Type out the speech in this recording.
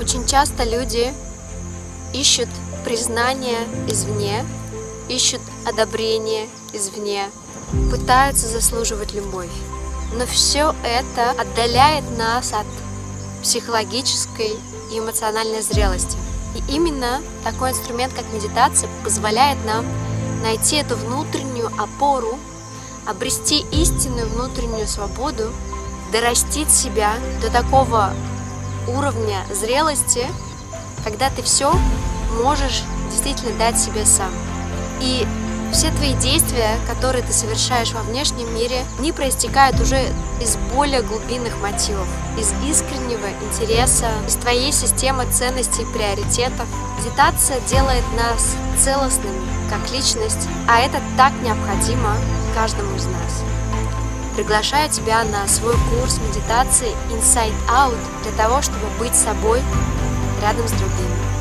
Очень часто люди ищут признание извне, ищут одобрение извне, пытаются заслуживать любовь. Но все это отдаляет нас от психологической и эмоциональной зрелости. И именно такой инструмент, как медитация, позволяет нам найти эту внутреннюю опору, обрести истинную внутреннюю свободу, дорастить себя до такого уровня зрелости, когда ты все можешь действительно дать себе сам. И все твои действия, которые ты совершаешь во внешнем мире, они проистекают уже из более глубинных мотивов, из искреннего интереса, из твоей системы ценностей и приоритетов. Медитация делает нас целостными как личность, а это так необходимо каждому из нас. Приглашаю тебя на свой курс медитации Inside Out для того, чтобы быть собой рядом с другими.